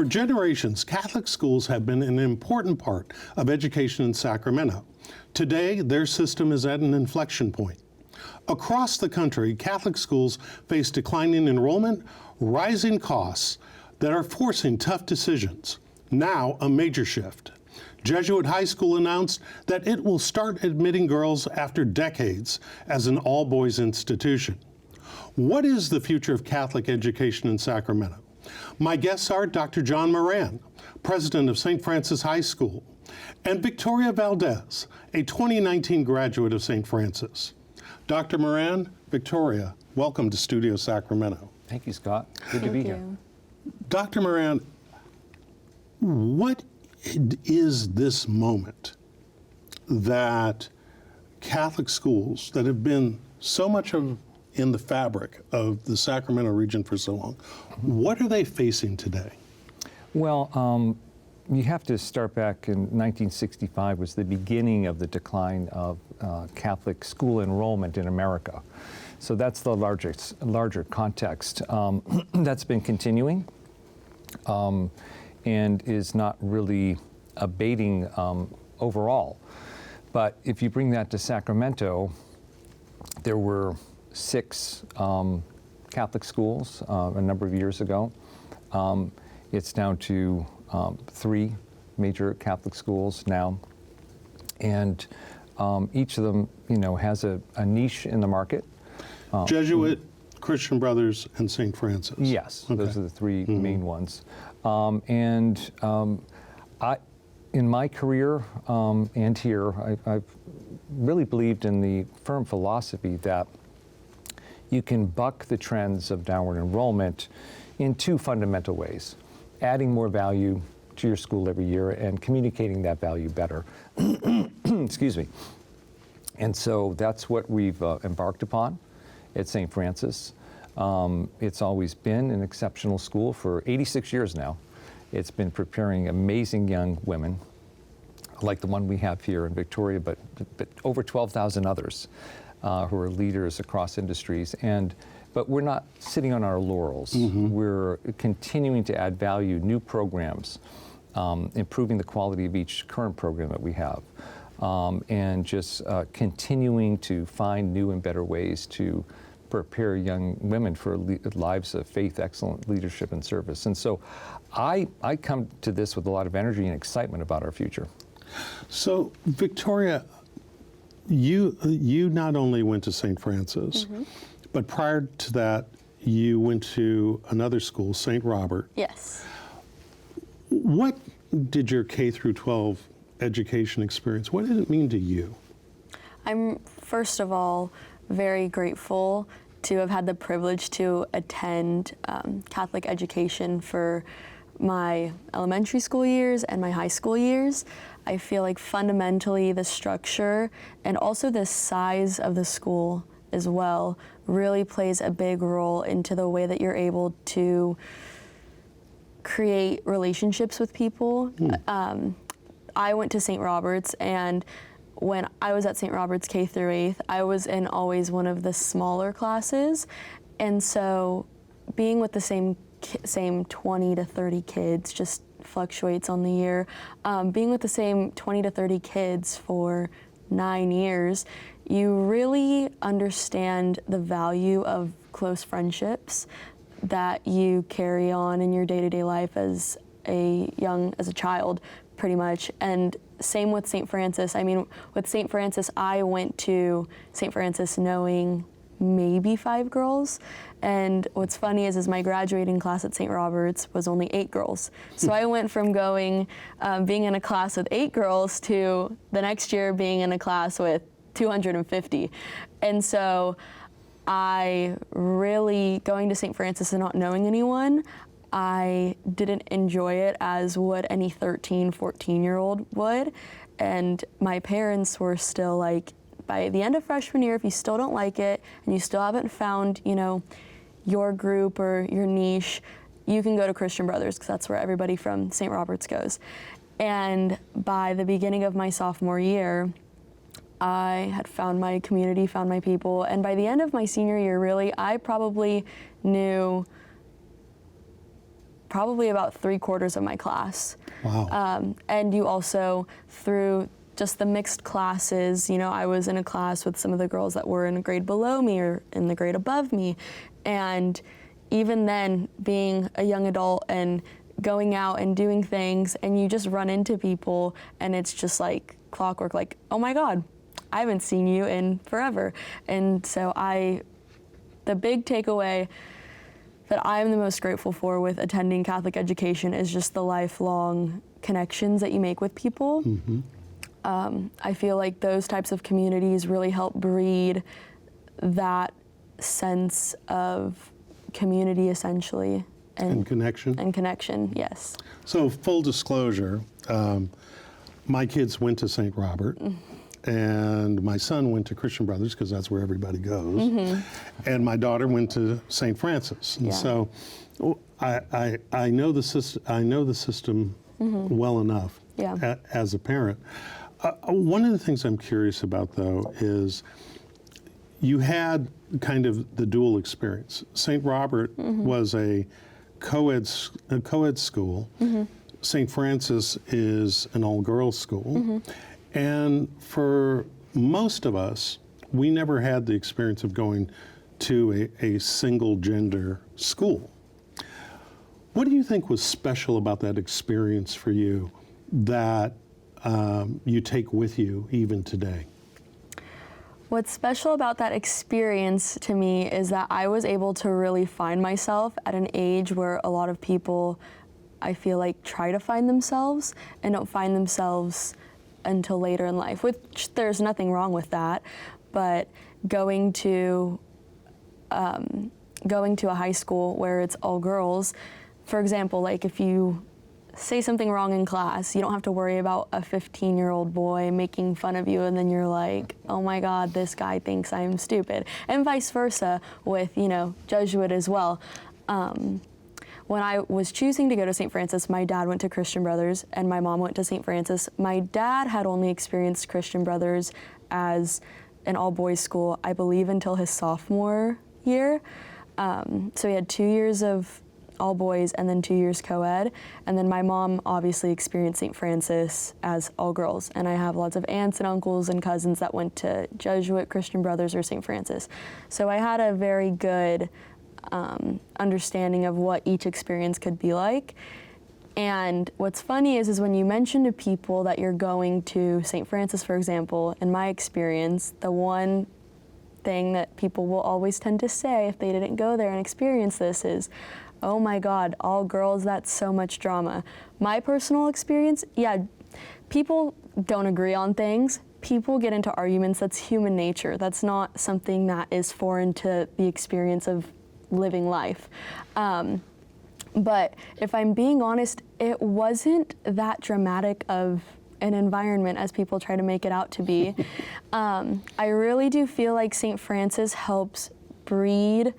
For generations, Catholic schools have been an important part of education in Sacramento. Today, their system is at an inflection point. Across the country, Catholic schools face declining enrollment, rising costs that are forcing tough decisions. Now, a major shift. Jesuit High School announced that it will start admitting girls after decades as an all-boys institution. What is the future of Catholic education in Sacramento? My guests are Dr. John Moran, president of St. Francis High School, and Victoria Valdez, a 2019 graduate of St. Francis. Dr. Moran, Victoria, welcome to Studio Sacramento. Thank you, Scott. Good to be here. Dr. Moran, what is this moment that Catholic schools that have been so much in the fabric of the Sacramento region for so long, what are they facing today? Well, you have to start back in 1965 was the beginning of the decline of Catholic school enrollment in America. So that's the larger context. That's been continuing and is not really abating overall. But if you bring that to Sacramento, there were 6 Catholic schools a number of years ago. It's down to 3 major Catholic schools now, and each of them, has a niche in the market. Jesuit, Christian Brothers, and St. Francis. Yes, okay. Those are the 3 main ones. In my career and here, I've really believed in the firm philosophy that you can buck the trends of downward enrollment in 2 fundamental ways: adding more value to your school every year and communicating that value better. Excuse me. And so that's what we've embarked upon at St. Francis. It's always been an exceptional school for 86 years now. It's been preparing amazing young women, like the one we have here in Victoria, but over 12,000 others who are leaders across industries. But we're not sitting on our laurels. We're continuing to add value, new programs, improving the quality of each current program that we have, and just continuing to find new and better ways to prepare young women for lives of faith, excellent leadership, and service. And so I come to this with a lot of energy and excitement about our future. So, Victoria, you not only went to St. Francis, but prior to that, you went to another school, St. Robert. Yes. What did your K through 12 education experience, what did it mean to you? I'm, first of all, very grateful to have had the privilege to attend Catholic education for my elementary school years and my high school years. I feel like fundamentally the structure and also the size of the school as well really plays a big role into the way that you're able to create relationships with people. I went to St. Robert's, and when I was at St. Robert's K through 8th, I was in always one of the smaller classes. And so being with the same 20 to 30 kids just fluctuates on the year. Being with the same 20 to 30 kids for 9 years, you really understand the value of close friendships that you carry on in your day-to-day life as a child, pretty much. And same with St. Francis. I mean, with St. Francis, I went to St. Francis knowing maybe 5 girls. And what's funny is my graduating class at St. Robert's was only 8 girls. So I went from being in a class with 8 girls to the next year being in a class with 250. And so I really, going to St. Francis and not knowing anyone, I didn't enjoy it as what any 13, 14-year-old would. And my parents were still like, by the end of freshman year, if you still don't like it and you still haven't found, your group or your niche, you can go to Christian Brothers, because that's where everybody from St. Robert's goes. And by the beginning of my sophomore year, I had found my community, found my people, and by the end of my senior year, really, I probably knew probably about 3/4 of my class. Wow. And you also, through just the mixed classes, you know, I was in a class with some of the girls that were in a grade below me or in the grade above me. And even then, being a young adult and going out and doing things, and you just run into people, and it's just like clockwork, like, oh my God, I haven't seen you in forever. And so the big takeaway that I'm the most grateful for with attending Catholic education is just the lifelong connections that you make with people. Mm-hmm. I feel like those types of communities really help breed that sense of community, essentially. And connection. And connection, yes. So full disclosure, my kids went to St. Robert, and my son went to Christian Brothers because that's where everybody goes, and my daughter went to St. Francis. And Yeah. so I know the system. I know the system well enough Yeah. as a parent. One of the things I'm curious about, though, is you had kind of the dual experience. St. Robert was a co-ed school. St. Francis is an all-girls school. And for most of us, we never had the experience of going to a single-gender school. What do you think was special about that experience for you that you take with you even today? What's special about that experience to me is that I was able to really find myself at an age where a lot of people, I feel like, try to find themselves and don't find themselves until later in life, which there's nothing wrong with that. But going to a high school where it's all girls, for example, like if you say something wrong in class, you don't have to worry about a 15-year-old boy making fun of you, and then you're like, oh my God, this guy thinks I'm stupid. And vice versa with, you know, Jesuit as well. When I was choosing to go to St. Francis, my dad went to Christian Brothers and my mom went to St. Francis. My dad had only experienced Christian Brothers as an all-boys school, I believe, until his sophomore year. So he had 2 years of all boys and then 2 years co-ed. And then my mom obviously experienced St. Francis as all girls. And I have lots of aunts and uncles and cousins that went to Jesuit, Christian Brothers, or St. Francis. So I had a very good understanding of what each experience could be like. And what's funny is when you mention to people that you're going to St. Francis, for example, in my experience, the one thing that people will always tend to say if they didn't go there and experience this is, oh my God, all girls, that's so much drama. My personal experience, yeah, people don't agree on things. People get into arguments. That's human nature. That's not something that is foreign to the experience of living life. But if I'm being honest, it wasn't that dramatic of an environment as people try to make it out to be. I really do feel like St. Francis helps breed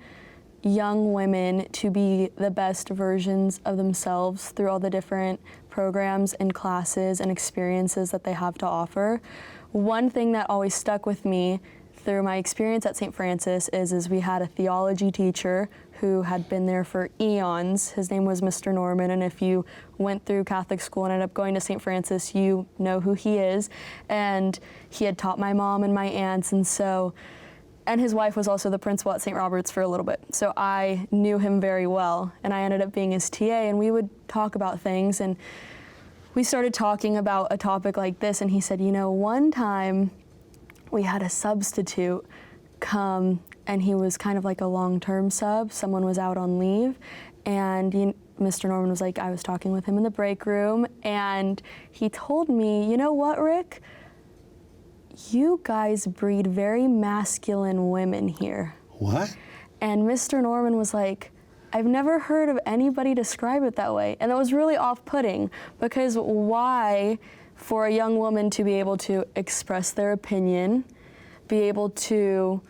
young women to be the best versions of themselves through all the different programs and classes and experiences that they have to offer. One thing that always stuck with me through my experience at St. Francis is we had a theology teacher who had been there for eons. His name was Mr. Norman, and if you went through Catholic school and ended up going to St. Francis, you know who he is. And he had taught my mom and my aunts, and his wife was also the principal at St. Robert's for a little bit. So I knew him very well, and I ended up being his TA, and we would talk about things, and we started talking about a topic like this, and he said, you know, one time we had a substitute come, and he was kind of like a long-term sub. Someone was out on leave, and Mr. Norman was like, I was talking with him in the break room, and he told me, you know what, Rick? You guys breed very masculine women here. What? And Mr. Norman was like, I've never heard of anybody describe it that way. And that was really off-putting, because why, for a young woman to be able to express their opinion, be able to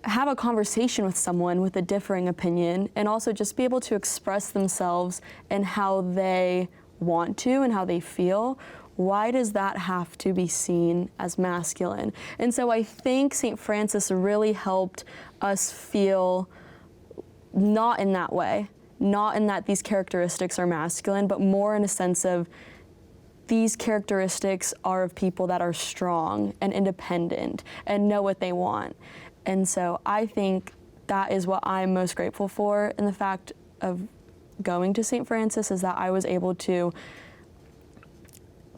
have a conversation with someone with a differing opinion, and also just be able to express themselves and how they want to and how they feel, why does that have to be seen as masculine? And so I think St. Francis really helped us feel not in that way, not in that these characteristics are masculine, but more in a sense of these characteristics are of people that are strong and independent and know what they want. And so I think that is what I'm most grateful for in the fact of going to St. Francis, is that I was able to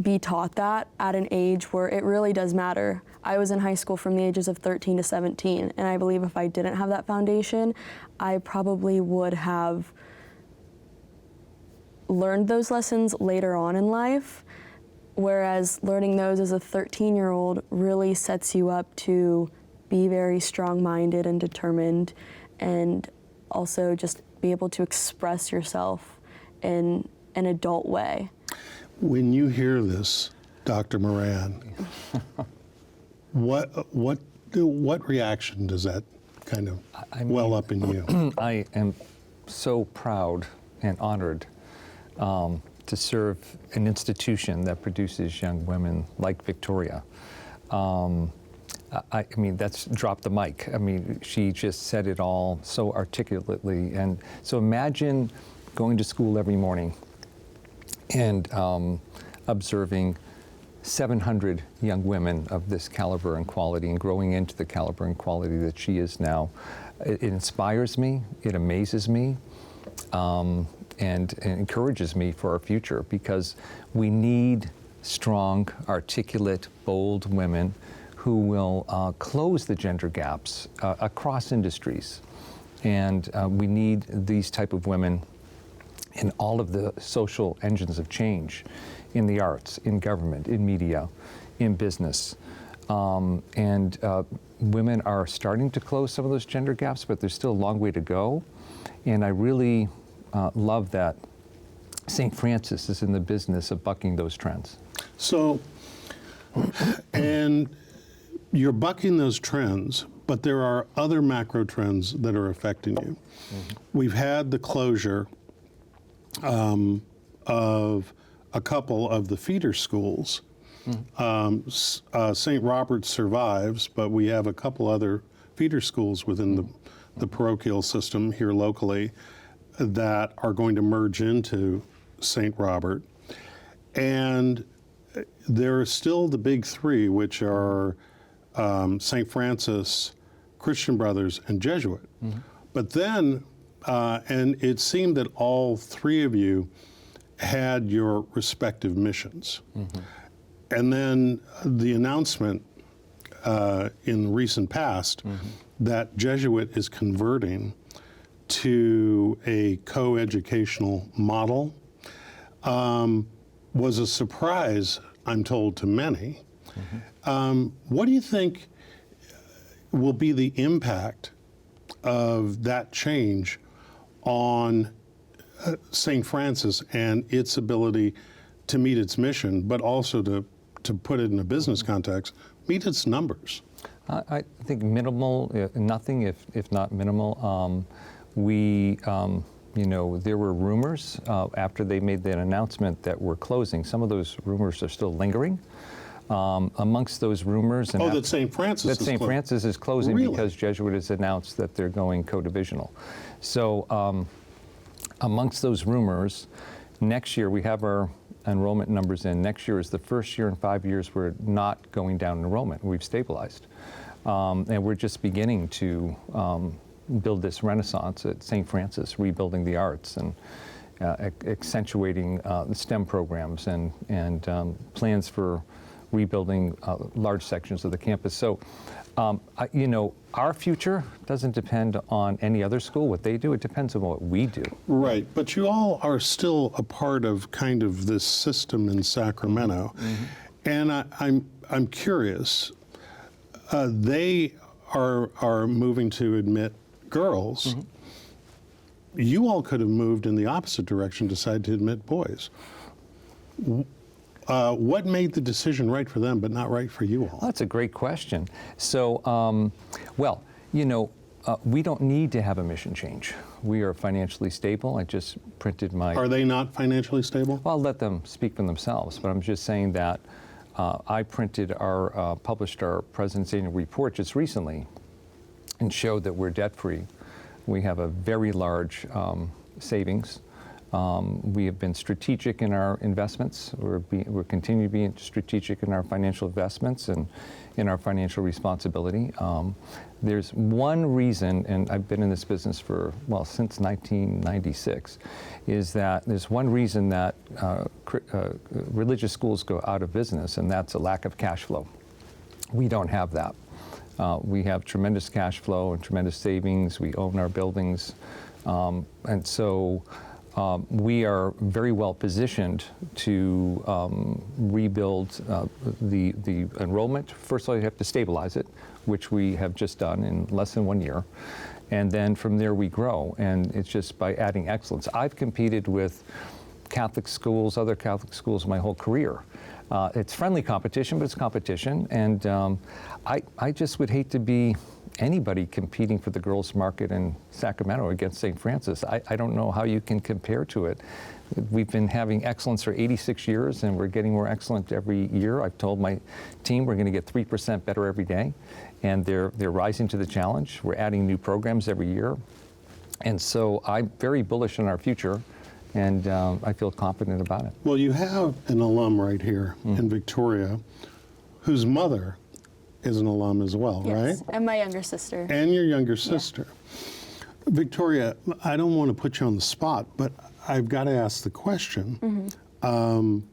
be taught that at an age where it really does matter. I was in high school from the ages of 13 to 17, and I believe if I didn't have that foundation, I probably would have learned those lessons later on in life, whereas learning those as a 13-year-old really sets you up to be very strong-minded and determined, and also just be able to express yourself in an adult way. When you hear this, Dr. Moran, what reaction does that kind of well up in you? I am so proud and honored to serve an institution that produces young women like Victoria. I mean, that's drop the mic. I mean, she just said it all so articulately. And so imagine going to school every morning and observing 700 young women of this caliber and quality, and growing into the caliber and quality that she is now. It inspires me, it amazes me, and encourages me for our future, because we need strong, articulate, bold women who will close the gender gaps across industries. And we need these type of women in all of the social engines of change, in the arts, in government, in media, in business. And women are starting to close some of those gender gaps, but there's still a long way to go. And I really love that St. Francis is in the business of bucking those trends. So, and you're bucking those trends, but there are other macro trends that are affecting you. Mm-hmm. We've had the closure of a couple of the feeder schools. Mm-hmm. St. Robert's survives, but we have a couple other feeder schools within the parochial system here locally that are going to merge into St. Robert. And there are still the big three, which are St. Francis, Christian Brothers, and Jesuit. Mm-hmm. But then, and it seemed that all three of you had your respective missions. Mm-hmm. And then the announcement in the recent past mm-hmm. that Jesuit is converting to a co-educational model was a surprise, I'm told, to many. Mm-hmm. What do you think will be the impact of that change on St. Francis and its ability to meet its mission, but also to put it in a business context, meet its numbers? I think minimal, nothing if not minimal. There were rumors after they made that announcement that we're closing. Some of those rumors are still lingering. Amongst those rumors, that St. Francis is closing really? Because Jesuit has announced that they're going co-divisional. So amongst those rumors, next year we have our enrollment numbers in. Next year is the first year in 5 years we're not going down in enrollment. We've stabilized. And we're just beginning to build this renaissance at St. Francis, rebuilding the arts and accentuating the STEM programs and plans for rebuilding large sections of the campus. So, our future doesn't depend on any other school, what they do, it depends on what we do. Right, but you all are still a part of kind of this system in Sacramento. Mm-hmm. And I'm curious, they are moving to admit girls. Mm-hmm. You all could have moved in the opposite direction, decided to admit boys. What made the decision right for them but not right for you all? Well, that's a great question. So, we don't need to have a mission change. We are financially stable. I just printed my... Are they not financially stable? Well, I'll let them speak for themselves, but I'm just saying that I published our President's Annual Report just recently and showed that we're debt-free. We have a very large savings. We have been strategic in our investments. We're continuing to be strategic in our financial investments and in our financial responsibility. There's one reason, and I've been in this business since 1996, is that there's one reason that religious schools go out of business, and that's a lack of cash flow. We don't have that. We have tremendous cash flow and tremendous savings. We own our buildings. And so we are very well positioned to rebuild the enrollment. First of all, you have to stabilize it, which we have just done in less than 1 year. And then from there we grow, and it's just by adding excellence. I've competed with Catholic schools, other Catholic schools my whole career. It's friendly competition, but it's competition. And I just would hate to be anybody competing for the girls' market in Sacramento against St. Francis. I don't know how you can compare to it. We've been having excellence for 86 years, and we're getting more excellent every year. I've told my team we're going to get 3% better every day, and they're rising to the challenge. We're adding new programs every year. And so I'm very bullish on our future, and I feel confident about it. Well, you have an alum right here in Victoria whose mother is an alum as well, Yes, right? and my younger sister. And your younger sister. Victoria, I don't want to put you on the spot, but I've got to ask the question. Do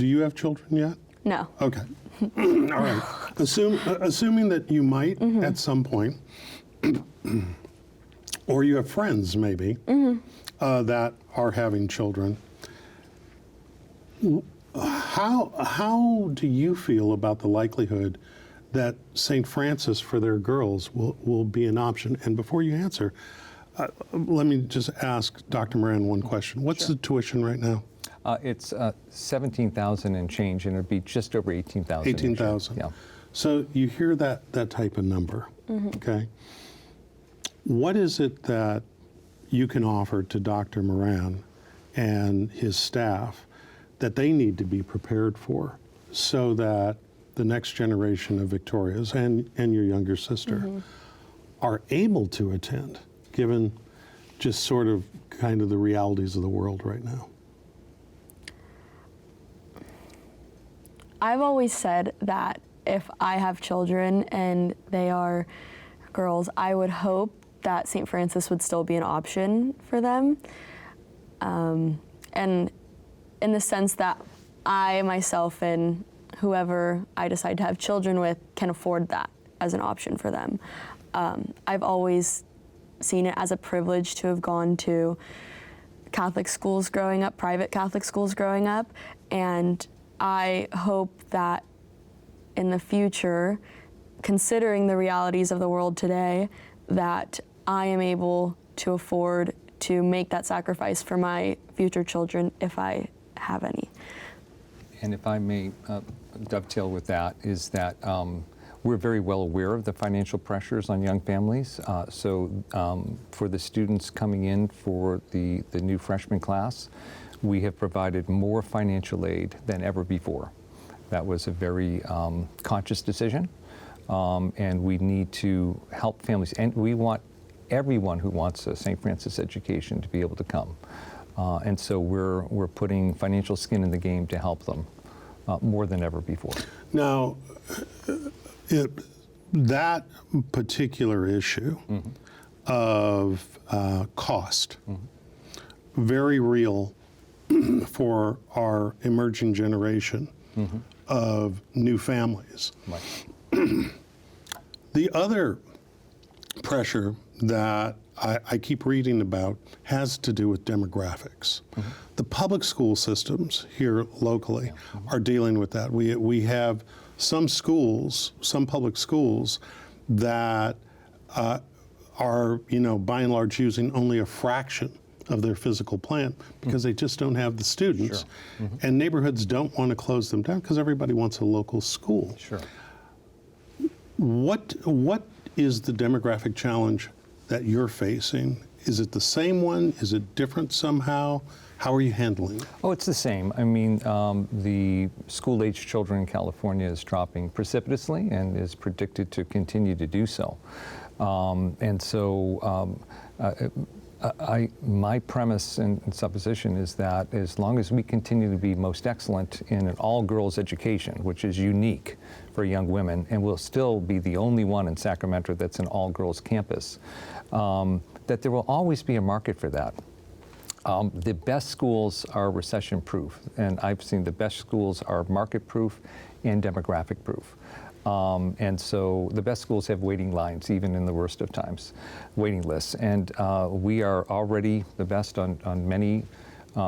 you have children yet? No. Okay. All right. Assuming that you might at some point, or you have friends maybe that are having children, how do you feel about the likelihood that St. Francis for their girls will be an option? And before you answer, let me just ask Dr. Moran one question. What's the tuition right now? It's 17,000 and change, and it'd be just over 18,000. 18,000. Yeah. So you hear that type of number, okay? What is it that you can offer to Dr. Moran and his staff that they need to be prepared for so that the next generation of Victorias and your younger sister are able to attend, given just sort of kind of the realities of the world right now? I've always said that if I have children and they are girls, I would hope that St. Francis would still be an option for them. And in the sense that I myself and whoever I decide to have children with can afford that as an option for them. I've always seen it as a privilege to have gone to Catholic schools growing up, private Catholic schools growing up, and I hope that in the future, considering the realities of the world today, that I am able to afford to make that sacrifice for my future children if I have any. And if I may dovetail with that, is that we're very well aware of the financial pressures on young families. So for the students coming in for the new freshman class, we have provided more financial aid than ever before. That was a very conscious decision, and we need to help families. And we want everyone who wants a St. Francis education to be able to come. And so we're putting financial skin in the game to help them more than ever before. Now, that particular issue of cost, very real for our emerging generation of new families. Right. The other pressure that I keep reading about has to do with demographics. The public school systems here locally are dealing with that. We have some schools, some public schools that are, by and large using only a fraction of their physical plant because they just don't have the students. And neighborhoods don't want to close them down because everybody wants a local school. Sure. What is the demographic challenge that you're facing? Is it the same one? Is it different somehow? How are you handling it? Oh, it's the same. I mean, the school-age children in California is dropping precipitously and is predicted to continue to do so. And so My premise and supposition is that as long as we continue to be most excellent in an all-girls education, which is unique for young women, and will still be the only one in Sacramento that's an all-girls campus, that there will always be a market for that. The best schools are recession-proof, and I've seen the best schools are market-proof and demographic-proof. And so the best schools have waiting lines, even in the worst of times, waiting lists. And we are already the best on many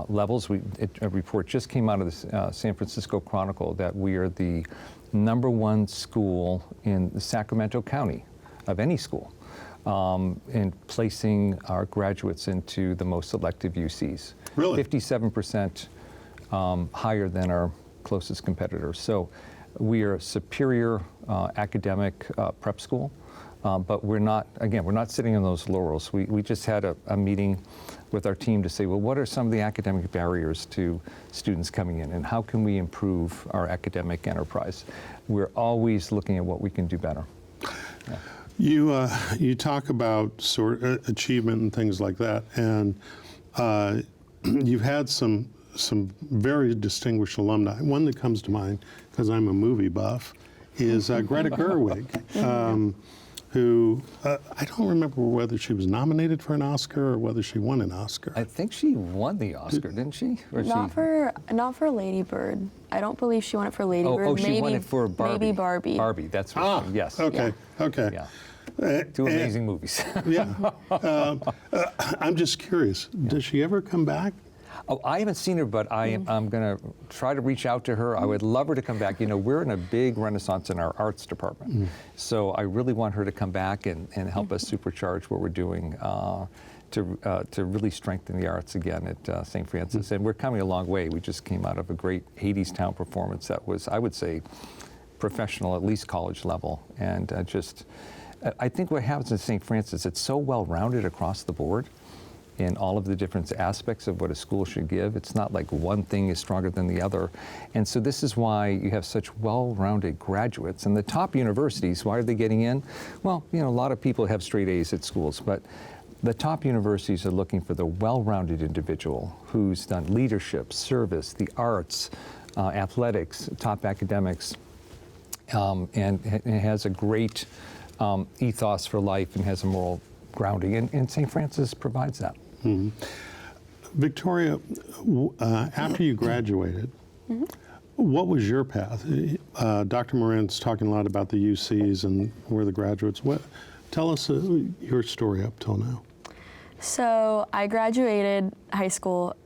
levels. A report just came out of the San Francisco Chronicle that we are the #1 school in the Sacramento County of any school in placing our graduates into the most selective UCs. Really? 57% higher than our closest competitors. So we are a superior academic prep school, but we're not sitting on those laurels. We just had a meeting with our team to say, well, what are some of the academic barriers to students coming in, and how can we improve our academic enterprise? We're always looking at what we can do better. Yeah. You talk about sort of achievement and things like that, and you've had some very distinguished alumni. One that comes to mind, because I'm a movie buff, is Greta Gerwig, who I don't remember whether she was nominated for an Oscar or whether she won an Oscar. I think she won the Oscar, didn't she? Or Not for Lady Bird. I don't believe she won it for Lady Bird. Oh, she won it for Barbie. Maybe Barbie. Barbie, that's what she, yes. Okay, Yeah. okay. Yeah. Two amazing movies. Yeah. I'm just curious, does she ever come back? Oh, I haven't seen her, but I'm going to try to reach out to her. I would love her to come back. You know, we're in a big renaissance in our arts department. So I really want her to come back and help us supercharge what we're doing to really strengthen the arts again at St. Francis. And we're coming a long way. We just came out of a great Hadestown performance that was, I would say, professional, at least college level. And I think what happens at St. Francis, it's so well-rounded across the board in all of the different aspects of what a school should give. It's not like one thing is stronger than the other. And so this is why you have such well-rounded graduates. And the top universities, why are they getting in? Well, you know, a lot of people have straight A's at schools, but the top universities are looking for the well-rounded individual who's done leadership, service, the arts, athletics, top academics, and has a great ethos for life and has a moral grounding, and St. Francis provides that. Mm-hmm. Victoria, after you graduated, what was your path? Dr. Moran's talking a lot about the UCs and where the graduates. Tell us your story up till now. So I graduated high school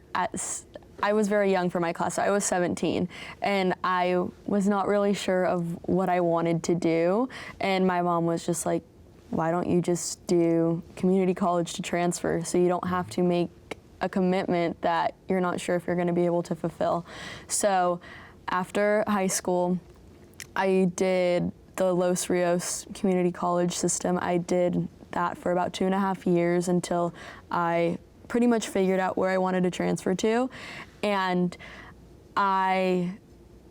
I was very young for my class, so I was 17, and I was not really sure of what I wanted to do, and my mom was just like, why don't you just do community college to transfer so you don't have to make a commitment that you're not sure if you're going to be able to fulfill. So after high school, I did the Los Rios Community College system. I did that for about 2.5 years until I pretty much figured out where I wanted to transfer to. And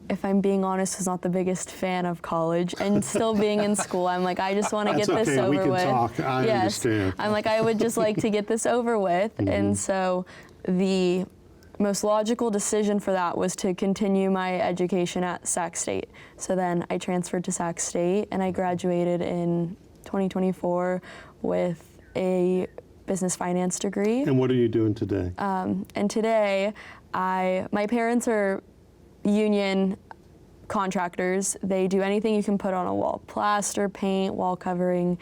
if I'm being honest, was not the biggest fan of college, and still being in school, I'm like, I just want to get this over we can with. Talk. I understand. I'm like, I would just like to get this over with. And so the most logical decision for that was to continue my education at Sac State. So then I transferred to Sac State, and I graduated in 2024 with a business finance degree. And what are you doing today? And today, my parents are union contractors. They do anything you can put on a wall: plaster, paint, wall covering,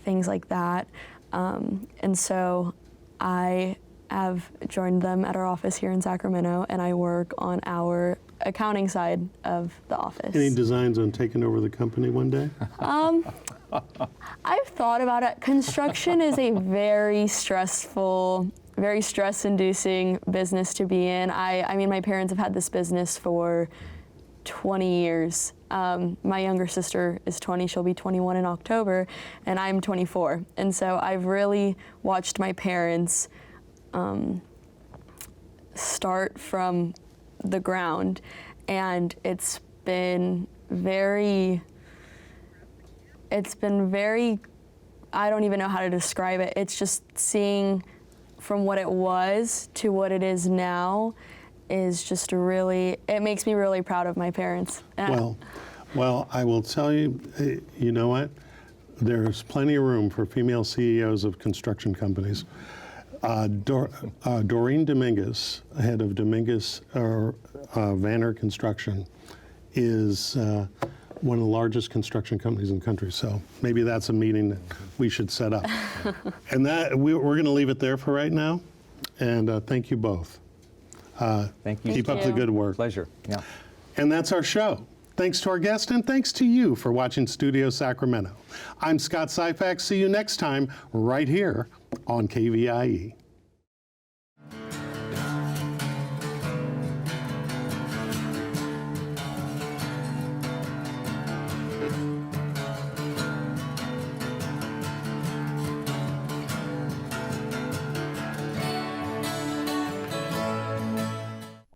things like that. And so I have joined them at our office here in Sacramento, and I work on our accounting side of the office. Any designs on taking over the company one day? I've thought about it. Construction is a very stressful, very stress-inducing business to be in. I mean, my parents have had this business for 20 years. My younger sister is 20, she'll be 21 in October, and I'm 24. And so I've really watched my parents start from the ground, and it's been very I don't even know how to describe it. It's just seeing from what it was to what it is now is just really, it makes me really proud of my parents. Well, I will tell you, you know what? There's plenty of room for female CEOs of construction companies. Doreen Dominguez, head of Dominguez Vanner Construction, is one of the largest construction companies in the country. So maybe that's a meeting that we should set up. And that we're going to leave it there for right now. And thank you both. Thank you. Keep up the good work. Pleasure. Yeah. And that's our show. Thanks to our guest, and thanks to you for watching Studio Sacramento. I'm Scott Syphax. See you next time right here on KVIE.